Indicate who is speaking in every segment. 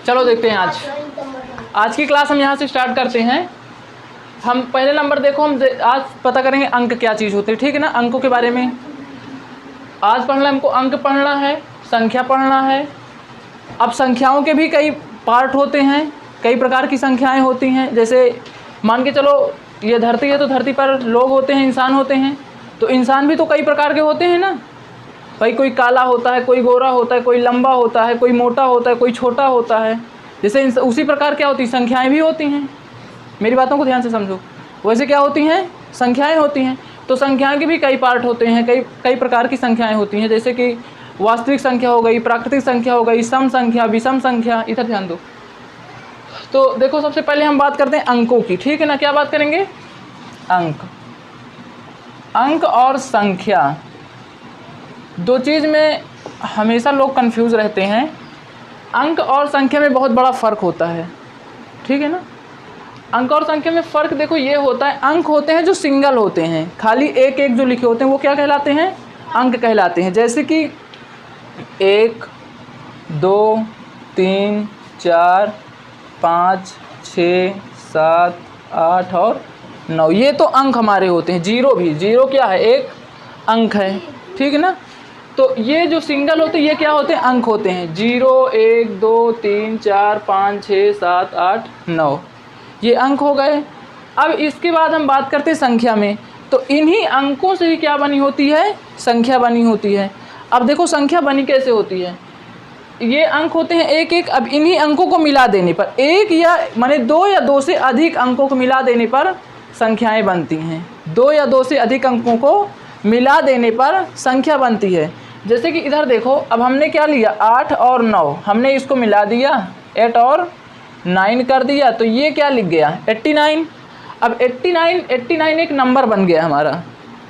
Speaker 1: चलो देखते हैं आज की क्लास हम यहाँ से स्टार्ट करते हैं। हम पहले नंबर देखो, आज पता करेंगे अंक क्या चीज़ होती है, ठीक है ना। अंकों के बारे में आज पढ़ना, हमको अंक पढ़ना है, संख्या पढ़ना है। अब संख्याओं के भी कई पार्ट होते हैं, कई प्रकार की संख्याएं होती हैं। जैसे मान के चलो ये धरती है, तो धरती पर लोग होते हैं, इंसान होते हैं, तो इंसान भी तो कई प्रकार के होते हैं ना भाई। कोई काला होता है, कोई गोरा होता है, कोई लंबा होता है, कोई मोटा होता है, कोई छोटा होता है। जैसे उसी प्रकार क्या होती है, संख्याएं भी होती हैं। मेरी बातों को ध्यान से समझो। वैसे क्या होती हैं, संख्याएं होती हैं। तो संख्याएं के भी कई पार्ट होते हैं, कई प्रकार की संख्याएं होती हैं। जैसे कि वास्तविक संख्या हो गई, प्राकृतिक संख्या हो गई, सम संख्या, विषम संख्या। इधर ध्यान दो। तो देखो, सबसे पहले हम बात करते हैं अंकों की, ठीक है ना। क्या बात करेंगे, अंक और संख्या, दो चीज़ में हमेशा लोग कंफ्यूज रहते हैं। अंक और संख्या में बहुत बड़ा फ़र्क होता है, ठीक है ना। अंक और संख्या में फ़र्क देखो ये होता है, अंक होते हैं जो सिंगल होते हैं, खाली एक एक जो लिखे होते हैं वो क्या कहलाते हैं, अंक कहलाते हैं। जैसे कि 1 2 3 4 5 6 7 8 और 9, ये तो अंक हमारे होते हैं। जीरो भी, जीरो क्या है, एक अंक है, ठीक है ना। तो ये जो सिंगल होते हैं ये क्या होते हैं, अंक होते हैं। 0 1 2 3 4 5 6 7 8 9, ये अंक हो गए। अब इसके बाद हम बात करते हैं संख्या में। तो इन्हीं अंकों से ही क्या बनी होती है, संख्या बनी होती है। अब देखो संख्या बनी कैसे होती है, ये अंक होते हैं एक एक। अब इन्हीं अंकों को मिला देने पर, एक या माने 2 या 2 से अधिक अंकों को मिला देने पर संख्याएं बनती हैं। 2 या 2 से अधिक अंकों को मिला देने पर संख्या बनती है। जैसे कि इधर देखो, अब हमने क्या लिया, 8 और 9, हमने इसको मिला दिया, 8 और 9 कर दिया, तो ये क्या लिख गया, 89। अब 89 एक नंबर बन गया हमारा,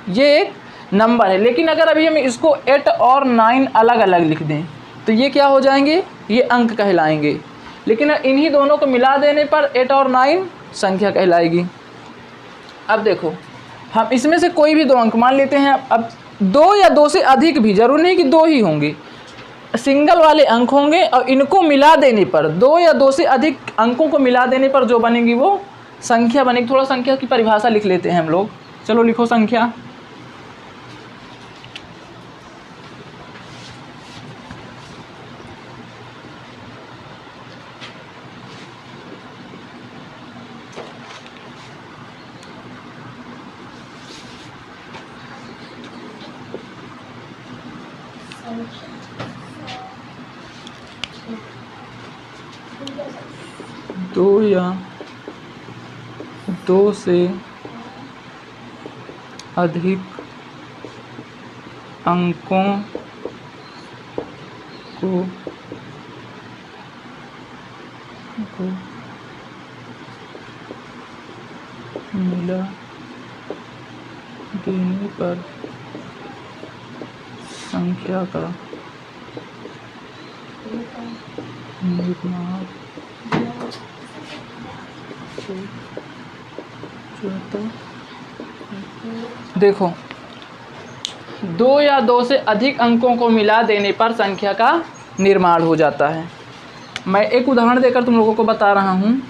Speaker 1: ये एक नंबर है। लेकिन अगर अभी हम इसको 8 और 9 अलग अलग लिख दें तो ये क्या हो जाएंगे, ये अंक कहलाएंगे। लेकिन इन्हीं दोनों को मिला देने पर 8 और 9 संख्या कहलाएगी। अब देखो, हम इसमें से कोई भी 2 अंक मान लेते हैं। अब 2 या 2 से अधिक भी, जरूरी नहीं कि 2 ही होंगे, सिंगल वाले अंक होंगे। और इनको मिला देने पर, 2 या 2 से अधिक अंकों को मिला देने पर जो बनेगी वो संख्या बनेगी। थोड़ा संख्या की परिभाषा लिख लेते हैं हम लोग। चलो लिखो संख्या। दो या 2 से अधिक अंकों को मिला देने पर संख्या का निर्माण देखो, 2 या 2 से अधिक अंकों को मिला देने पर संख्या का निर्माण हो जाता है। मैं एक उदाहरण देकर तुम लोगों को बता रहा हूँ।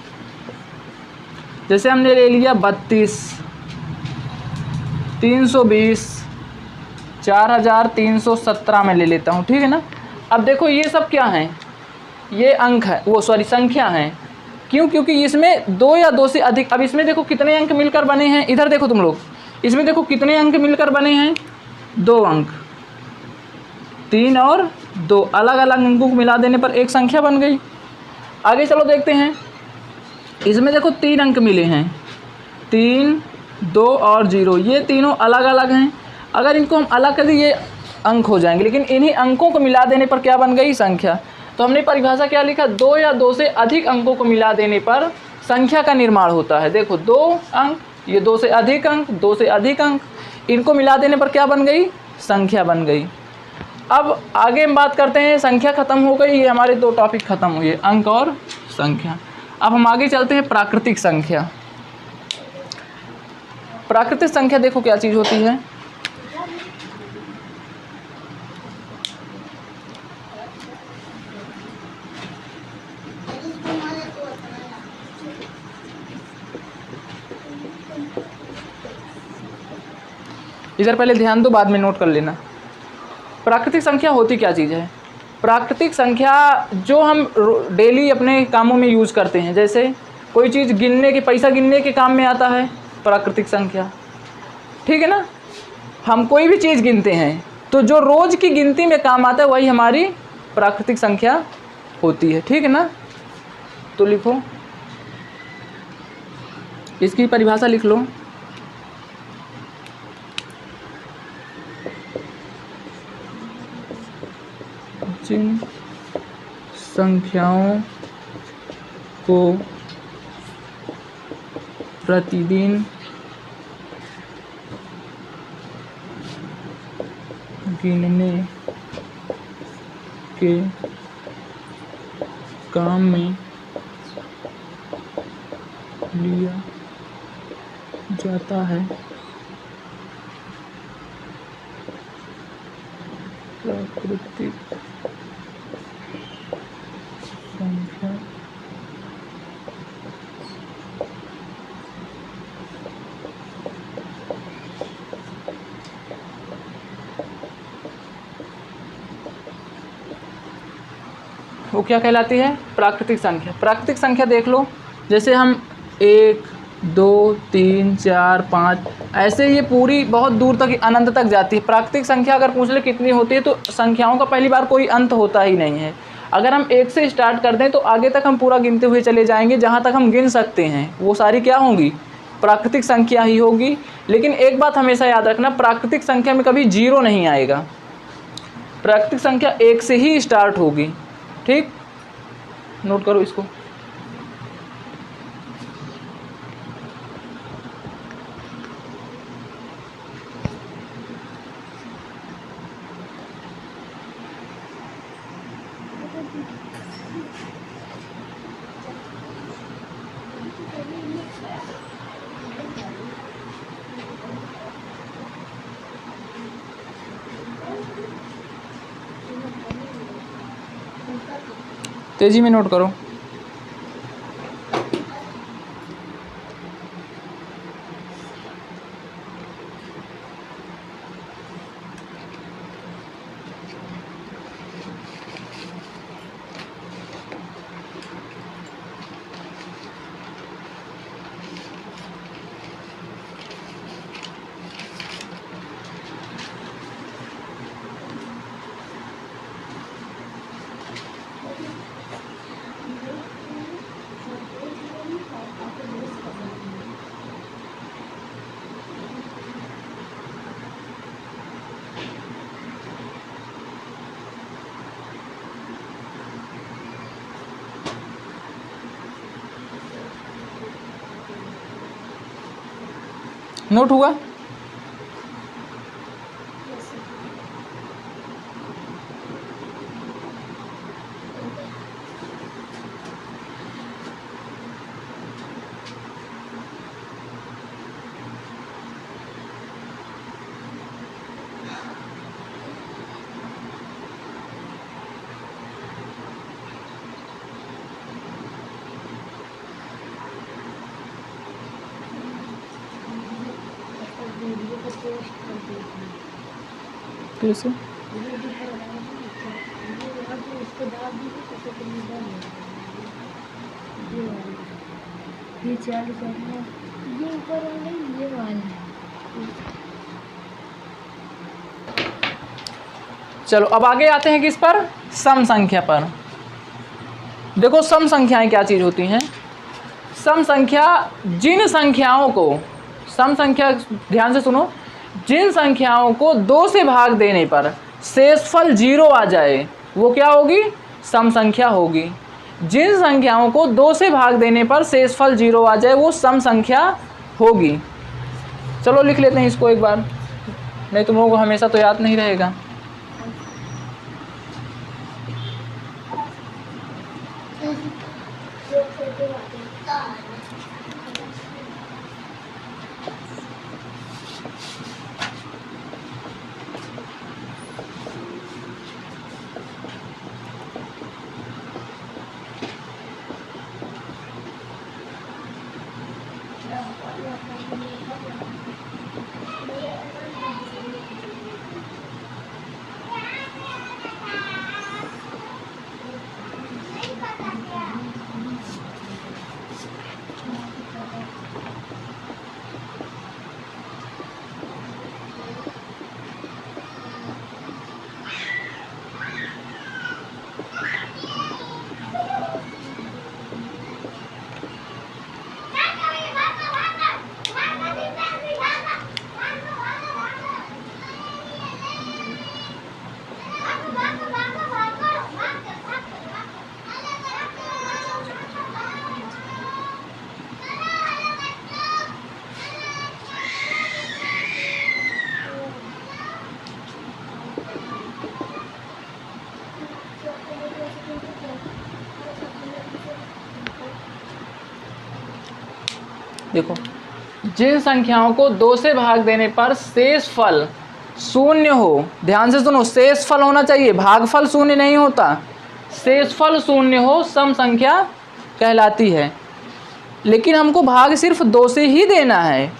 Speaker 1: जैसे हमने ले लिया 32, 320, 4317 में ले लेता हूँ, ठीक है ना। अब देखो ये सब क्या हैं, ये अंक है, वो सॉरी संख्या हैं। क्यों, क्योंकि इसमें 2 या 2 से अधिक। अब इसमें देखो कितने अंक मिलकर बने हैं, इधर देखो तुम लोग, इसमें देखो कितने अंक मिलकर बने हैं, 2 अंक, 3 और 2, अलग अलग अंकों को मिला देने पर एक संख्या बन गई। आगे चलो देखते हैं, इसमें देखो 3 अंक मिले हैं, 3, 2 और 0, ये तीनों अलग अलग हैं। अगर इनको हम अलग कर दें ये अंक हो जाएंगे, लेकिन इन्हीं अंकों को मिला देने पर क्या बन गई, संख्या। तो हमने परिभाषा क्या लिखा, 2 या 2 से अधिक अंकों को मिला देने पर संख्या का निर्माण होता है। देखो 2 अंक, ये 2 से अधिक अंक, 2 से अधिक अंक, इनको मिला देने पर क्या बन गई, संख्या बन गई। अब आगे हम बात करते हैं, संख्या खत्म हो गई, ये हमारे 2 टॉपिक खत्म हुए, अंक और संख्या। अब हम आगे चलते हैं प्राकृतिक संख्या। प्राकृतिक संख्या देखो क्या चीज़ होती है, इधर पहले ध्यान दो, बाद में नोट कर लेना। प्राकृतिक संख्या होती क्या चीज़ है? प्राकृतिक संख्या जो हम डेली अपने कामों में यूज़ करते हैं, जैसे कोई चीज़ गिनने के, पैसा गिनने के काम में आता है प्राकृतिक संख्या, ठीक है ना। हम कोई भी चीज़ गिनते हैं तो जो रोज़ की गिनती में काम आता है वही हमारी प्राकृतिक संख्या होती है, ठीक है ना। तो लिखो, इसकी परिभाषा लिख लो। जिन संख्याओं को प्रतिदिन गिनने के काम में लिया जाता है प्राकृतिक संख्या वो क्या कहलाती है? प्राकृतिक संख्या। प्राकृतिक संख्या देख लो, जैसे हम 1 2 3 4 5 ऐसे ये पूरी बहुत दूर तक अनंत तक जाती है। प्राकृतिक संख्या अगर पूछ ले कितनी होती है तो संख्याओं का पहली बार कोई अंत होता ही नहीं है। अगर हम 1 से स्टार्ट कर दें तो आगे तक हम पूरा गिनते हुए चले जाएंगे, जहाँ तक हम गिन सकते हैं वो सारी क्या होंगी? प्राकृतिक संख्या ही होगी। लेकिन एक बात हमेशा याद रखना, प्राकृतिक संख्या में कभी 0 नहीं आएगा। प्राकृतिक संख्या 1 से ही स्टार्ट होगी, ठीक। नोट करो इसको। तेजी में नोट करो। नोट हुआ? कैसे? चलो अब आगे आते हैं किस पर? सम संख्या पर। देखो सम संख्याएं क्या चीज होती हैं। सम संख्या जिन संख्याओं को, सम संख्या ध्यान से सुनो, जिन संख्याओं को 2 से भाग देने पर शेषफल 0 आ जाए वो क्या होगी? सम संख्या होगी। जिन संख्याओं को 2 से भाग देने पर शेषफल 0 आ जाए वो सम संख्या होगी। चलो लिख लेते हैं इसको एक बार, नहीं तुम लोगों को हमेशा तो याद नहीं रहेगा। देखो, जिन संख्याओं को 2 से भाग देने पर शेष फल शून्य हो, ध्यान से सुनो, शेष फल होना चाहिए, भागफल शून्य नहीं होता, शेष फल शून्य हो, सम संख्या कहलाती है। लेकिन हमको भाग सिर्फ 2 से ही देना है।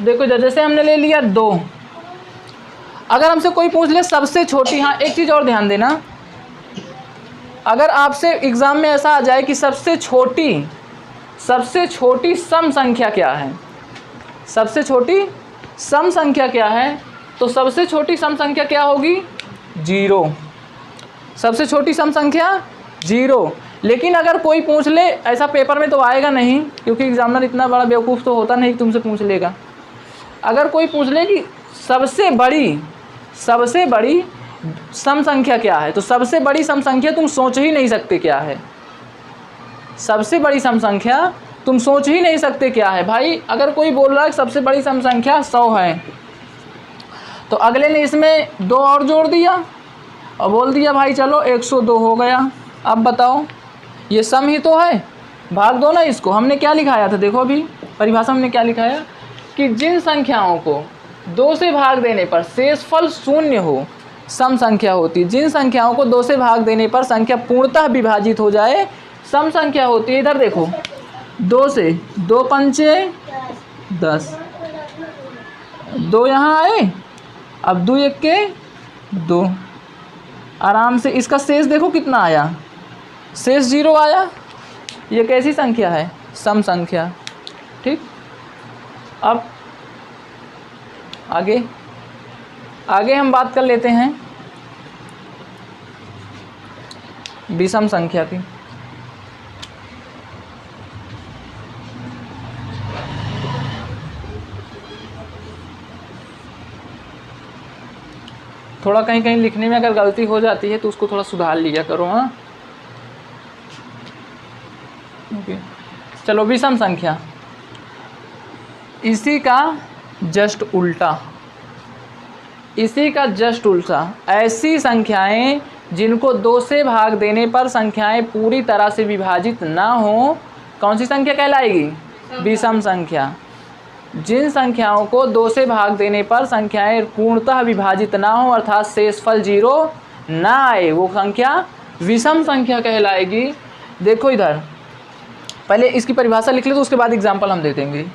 Speaker 1: देखो जैसे हमने ले लिया 2, अगर हमसे कोई पूछ ले सबसे छोटी, हाँ एक चीज़ और ध्यान देना, अगर आपसे एग्ज़ाम में ऐसा आ जाए कि सबसे छोटी सम संख्या क्या है, सबसे छोटी सम संख्या क्या है, तो सबसे छोटी सम संख्या क्या होगी? 0। सबसे छोटी सम संख्या 0। लेकिन अगर कोई पूछ ले, ऐसा पेपर में तो आएगा नहीं क्योंकि एग्जामिनर इतना बड़ा बेवकूफ़ तो होता नहीं कि तुमसे पूछ लेगा। अगर कोई पूछ ले कि सबसे बड़ी सम संख्या क्या है, तो सबसे बड़ी सम संख्या तुम सोच ही नहीं सकते क्या है, सबसे बड़ी सम संख्या तुम सोच ही नहीं सकते क्या है भाई। अगर कोई बोल रहा है कि सबसे बड़ी सम संख्या 100 है, तो अगले ने इसमें 2 और जोड़ दिया और बोल दिया भाई चलो 102 हो गया। अब बताओ, ये सम ही तो है, भाग दो ना इसको। हमने क्या लिखाया था, देखो अभी परिभाषा हमने क्या लिखाया कि जिन संख्याओं को 2 से भाग देने पर शेषफल शून्य हो, सम संख्या होती है। जिन संख्याओं को 2 से भाग देने पर संख्या पूर्णतः विभाजित हो जाए, सम संख्या होती है। इधर देखो, 2 से 2 पंचे 10, 2 यहाँ आए, अब 2 1 के 2, आराम से इसका शेष देखो कितना आया, शेष 0 आया। ये कैसी संख्या है? सम संख्या। ठीक, अब आगे हम बात कर लेते हैं विषम संख्या की। थोड़ा कहीं कहीं लिखने में अगर गलती हो जाती है तो उसको थोड़ा सुधार लिया करो, हाँ। ओके, चलो विषम संख्या, इसी का जस्ट उल्टा, ऐसी संख्याएं जिनको 2 से भाग देने पर संख्याएं पूरी तरह से विभाजित ना हो, कौन सी संख्या कहलाएगी? विषम संख्या। जिन संख्याओं को 2 से भाग देने पर संख्याएं पूर्णतः विभाजित ना हो, अर्थात शेषफल 0 ना आए, वो संख्या विषम संख्या कहलाएगी। देखो इधर, पहले इसकी परिभाषा लिख ले तो उसके बाद एग्जाम्पल हम दे देंगे।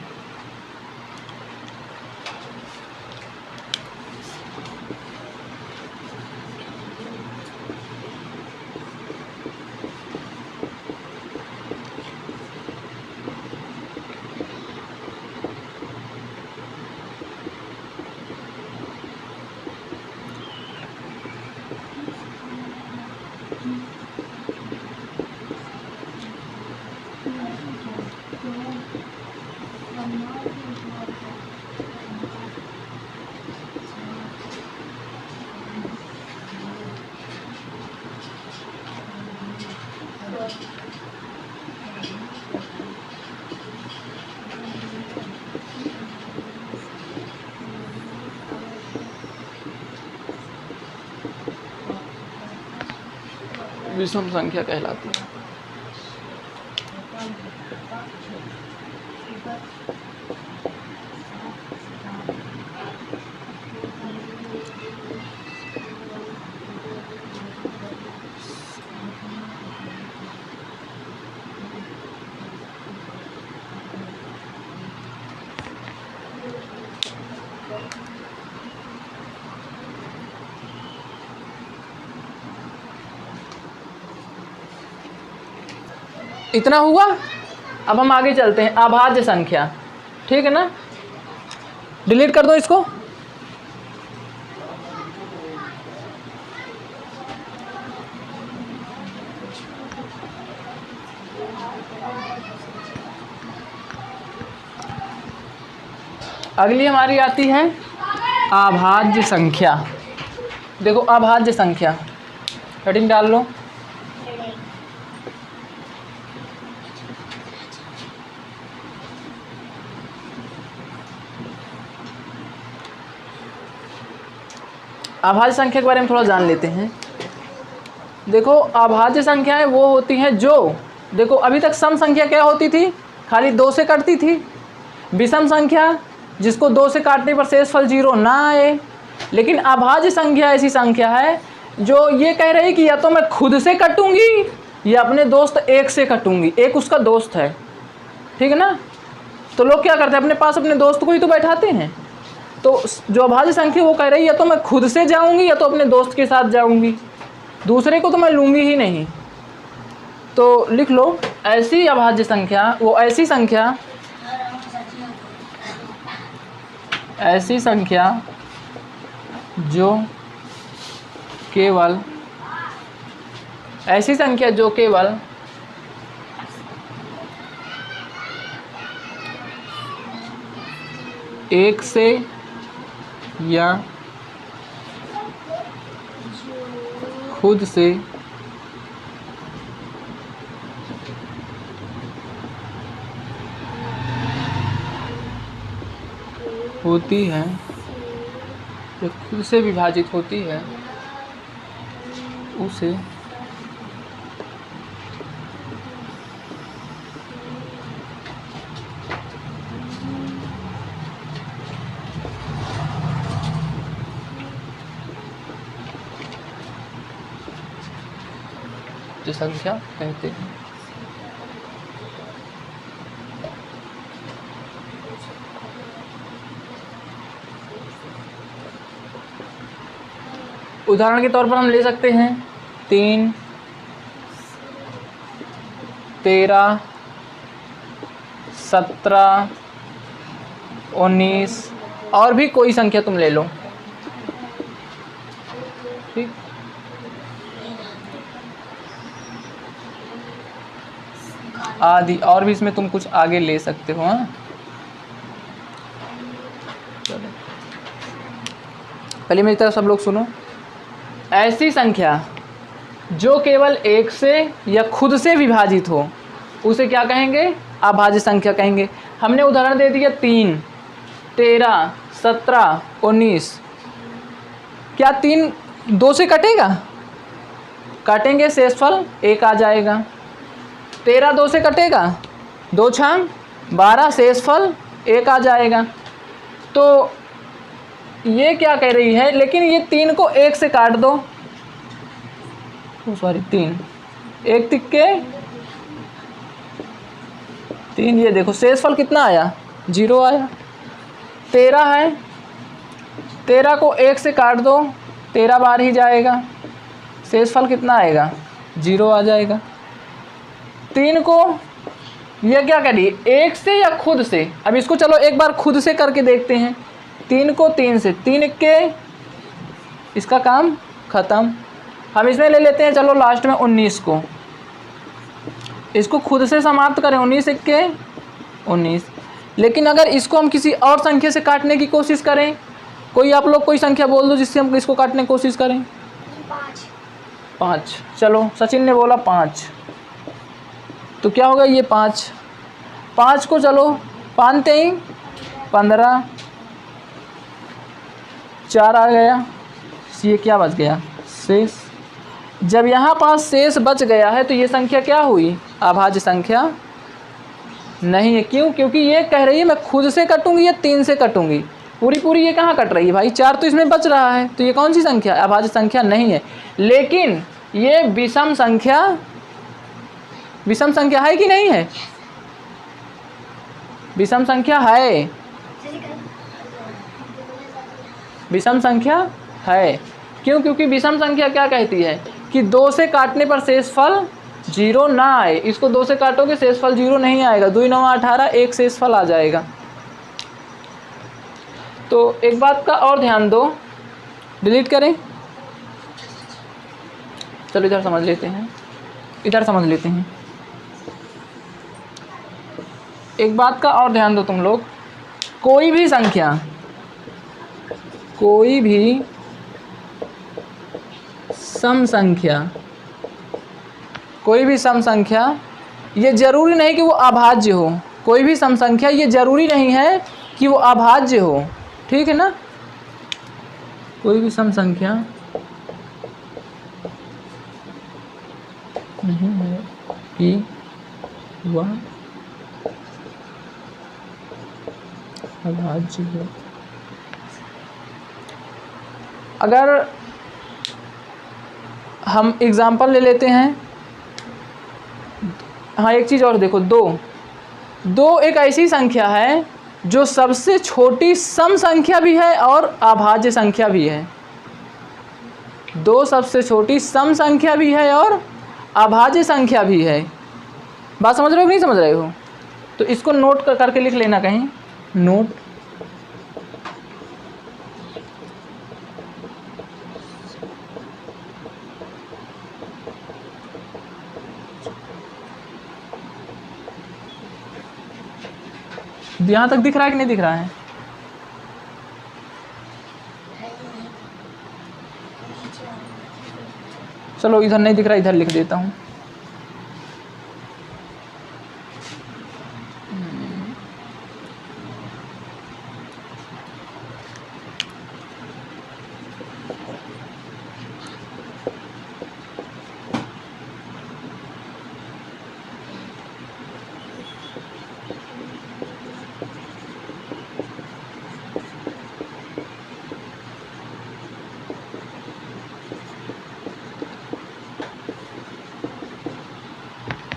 Speaker 1: विषम संख्या कहलाती है। इतना हुआ। अब हम आगे चलते हैं, अभाज्य संख्या। ठीक है ना, डिलीट कर दो इसको। अगली हमारी आती है अभाज्य संख्या। देखो अभाज्य संख्या, हेडिंग डाल लो। अभाज्य संख्या के बारे में थोड़ा जान लेते हैं। देखो अभाज्य संख्याएं वो होती हैं जो, देखो अभी तक सम संख्या क्या होती थी, खाली 2 से कटती थी, विषम संख्या जिसको 2 से काटने पर शेषफल 0 ना आए। लेकिन अभाज्य संख्या ऐसी संख्या है जो ये कह रही कि या तो मैं खुद से कटूंगी या अपने दोस्त 1 से कटूंगी, एक उसका दोस्त है, ठीक है ना। तो लोग क्या करते हैं, अपने पास अपने दोस्त को ही तो बैठाते हैं। तो जो अभाज्य संख्या वो कह रही है या तो मैं खुद से जाऊंगी या तो अपने दोस्त के साथ जाऊंगी, दूसरे को तो मैं लूंगी ही नहीं। तो लिख लो, ऐसी अभाज्य संख्या वो ऐसी संख्या जो केवल एक से या खुद से होती है, जो खुद से विभाजित होती है, उसे जो संख्या कहते हैं। उदाहरण के तौर पर हम ले सकते हैं 3, 13, 17, 19 और भी कोई संख्या तुम ले लो, ठीक। आदि और भी इसमें तुम कुछ आगे ले सकते हो। हाँ, पहले मेरी तरफ सब लोग सुनो। ऐसी संख्या जो केवल 1 से या खुद से विभाजित हो उसे क्या कहेंगे, अभाज्य संख्या कहेंगे। हमने उदाहरण दे दिया 3, 13, 17, 19। क्या 3 2 से कटेगा? काटेंगे, शेषफल 1 आ जाएगा। 13 2 से कटेगा, 2 छांग 12, शेषफल 1 आ जाएगा। तो ये क्या कह रही है, लेकिन ये 3 को 1 से काट दो, सॉरी 3, 1 तिक्के 3, ये देखो शेषफल कितना आया, 0 आया। 13 है, 13 को 1 से काट दो, 13 बार ही जाएगा, शेषफल कितना आएगा, 0 आ जाएगा। 3 को ये क्या करी, 1 से या खुद से। अब इसको चलो एक बार खुद से करके देखते हैं। 3 को 3 से, 3 के इसका काम ख़त्म। हम इसमें ले लेते हैं, चलो लास्ट में 19 को, इसको खुद से समाप्त करें, 19 के 19। लेकिन अगर इसको हम किसी और संख्या से काटने की कोशिश करें, कोई आप लोग कोई संख्या बोल दो जिससे हम इसको काटने की कोशिश करें। 5। चलो सचिन ने बोला 5, तो क्या होगा ये 5 को चलो 5 3 15, 4 आ गया, ये क्या बच गया, शेष। जब यहाँ पास शेष बच गया है तो ये संख्या क्या हुई, अभाज्य संख्या नहीं है। क्यों? क्योंकि ये कह रही है मैं खुद से कटूंगी या 3 से कटूंगी। पूरी ये कहाँ कट रही है भाई, 4 तो इसमें बच रहा है, तो ये कौन सी संख्या, अभाज्य संख्या नहीं है। लेकिन ये विषम संख्या है कि नहीं है, विषम संख्या है, विषम संख्या है। क्यों? क्योंकि विषम संख्या क्या कहती है कि 2 से काटने पर शेषफल 0 ना आए। इसको 2 से काटोगे शेषफल 0 नहीं आएगा, 2 9 18, 1 शेषफल आ जाएगा। तो एक बात का और ध्यान दो, डिलीट करें, चलो इधर समझ लेते हैं, एक बात का और ध्यान दो तुम लोग। कोई भी सम संख्या ये जरूरी नहीं कि वो अभाज्य हो। कोई भी सम संख्या ये जरूरी नहीं है कि वो अभाज्य हो, ठीक है ना। कोई भी सम संख्या नहीं है कि वह अभाज्य है। अगर हम एग्जाम्पल ले लेते हैं, हाँ एक चीज़ और देखो, दो एक ऐसी संख्या है जो सबसे छोटी सम संख्या भी है और अभाज्य संख्या भी है। दो सबसे छोटी सम संख्या भी है और अभाज्य संख्या भी है। बात समझ रहे हो कि नहीं समझ रहे हो? तो इसको नोट करके लिख लेना कहीं, नोट। यहाँ तक दिख रहा है कि नहीं दिख रहा है? चलो इधर नहीं दिख रहा, इधर लिख देता हूँ।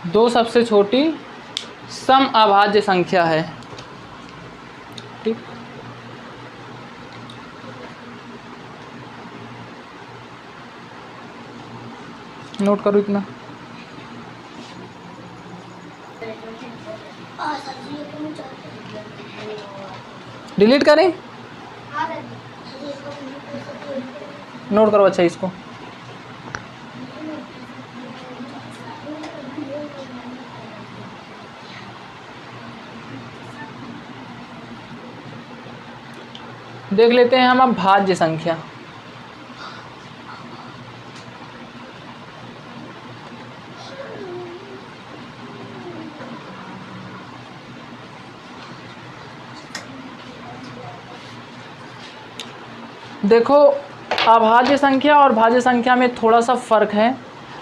Speaker 1: दो सबसे छोटी सम अभाज्य संख्या है, ठीक। नोट करो इतना। डिलीट करें, नोट करो अच्छा इसको। देख लेते हैं हम अब भाज्य संख्या। देखो अभाज्य संख्या और भाज्य संख्या में थोड़ा सा फर्क है।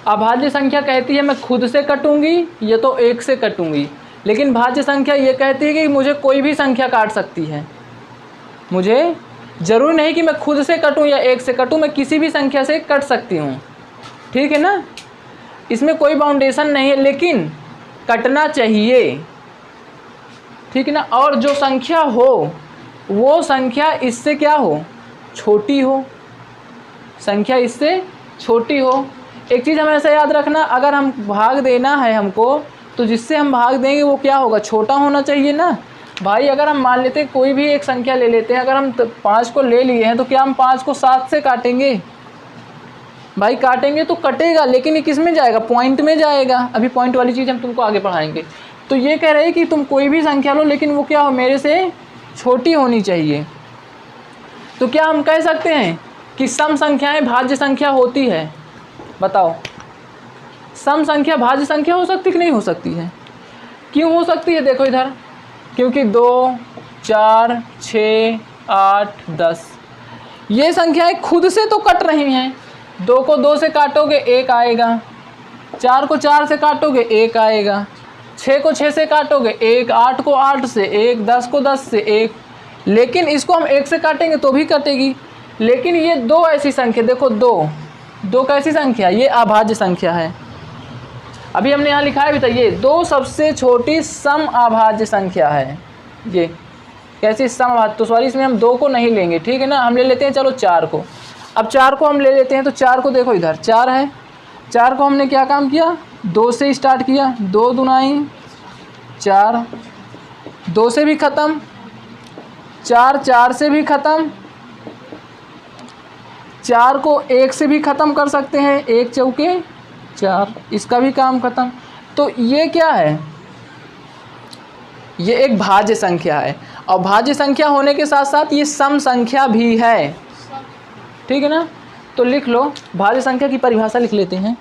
Speaker 1: अभाज्य संख्या कहती है मैं खुद से कटूंगी या तो एक से कटूंगी, लेकिन भाज्य संख्या ये कहती है कि मुझे कोई भी संख्या काट सकती है। मुझे ज़रूरी नहीं कि मैं खुद से कटूं या एक से कटूं, मैं किसी भी संख्या से कट सकती हूँ, ठीक है ना। इसमें कोई बाउंडेशन नहीं है, लेकिन कटना चाहिए, ठीक है ना। और जो संख्या हो वो संख्या इससे क्या हो, छोटी हो, संख्या इससे छोटी हो। एक चीज़ हमें ऐसा याद रखना, अगर हम भाग देना है हमको, तो जिससे हम भाग देंगे वो क्या होगा, छोटा होना चाहिए ना भाई। अगर हम मान लेते हैं कोई भी एक संख्या ले लेते हैं, अगर हम 5 को ले लिए हैं तो क्या हम 5 को 7 से काटेंगे भाई? काटेंगे तो कटेगा, लेकिन ये किस में जाएगा, पॉइंट में जाएगा। अभी पॉइंट वाली चीज़ हम तुमको आगे पढ़ाएंगे। तो ये कह रहे हैं कि तुम कोई भी संख्या लो, लेकिन वो क्या हो, मेरे से छोटी होनी चाहिए। तो क्या हम कह सकते हैं कि सम संख्याएं भाज्य संख्या होती है? बताओ, सम संख्या भाज्य संख्या हो सकती कि नहीं हो सकती है? क्यों हो सकती है? देखो इधर, क्योंकि 2, 4, 6, 8, 10 ये संख्याएं खुद से तो कट रही हैं। 2 को 2 से काटोगे 1 आएगा, 4 को 4 से काटोगे 1 आएगा, 6 को 6 से काटोगे 1, 8 को 8 से 1, 10 को 10 से 1। लेकिन इसको हम 1 से काटेंगे तो भी कटेगी। लेकिन ये 2 ऐसी संख्या, देखो 2 कैसी संख्या, ये अभाज्य संख्या है। अभी हमने यहाँ लिखा है भी, ये 2 सबसे छोटी सम अभाज्य संख्या है। ये कैसी सम अभाज्य, तो सॉरी इसमें हम 2 को नहीं लेंगे, ठीक है ना। हम ले लेते हैं चलो 4 को। अब 4 को हम ले लेते हैं, तो 4 को देखो इधर 4 है। 4 को हमने क्या काम किया, 2 से स्टार्ट किया, 2 दूनाई 4, 2 से भी ख़त्म, 4 4 से भी ख़त्म, 4 को 1 से भी ख़त्म कर सकते हैं, 1 चौके 4, इसका भी काम ख़त्म। तो ये क्या है, ये एक भाज्य संख्या है, और भाज्य संख्या होने के साथ साथ ये सम संख्या भी है, ठीक है ना। तो लिख लो, भाज्य संख्या की परिभाषा लिख लेते हैं।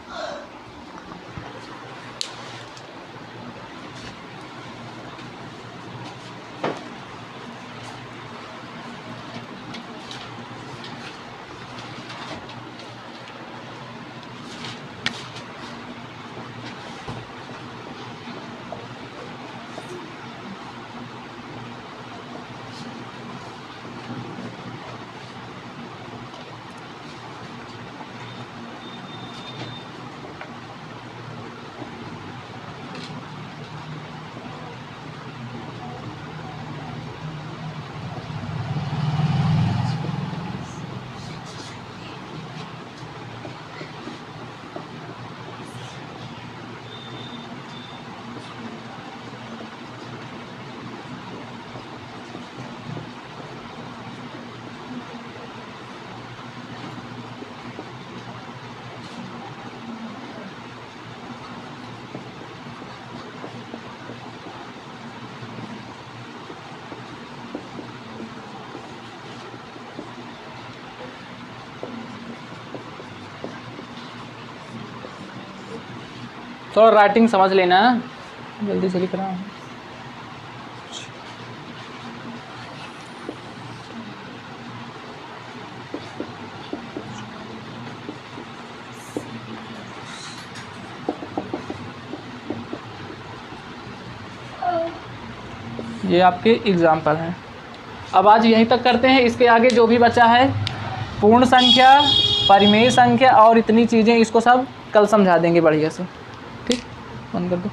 Speaker 1: थोड़ा राइटिंग समझ लेना, जल्दी से लिख रहा हूँ। ये आपके एग्जाम्पल हैं। अब आज यहीं तक करते हैं, इसके आगे जो भी बचा है पूर्ण संख्या, परिमेय संख्या और इतनी चीज़ें, इसको सब कल समझा देंगे बढ़िया से। ठीक, बंद कर दो।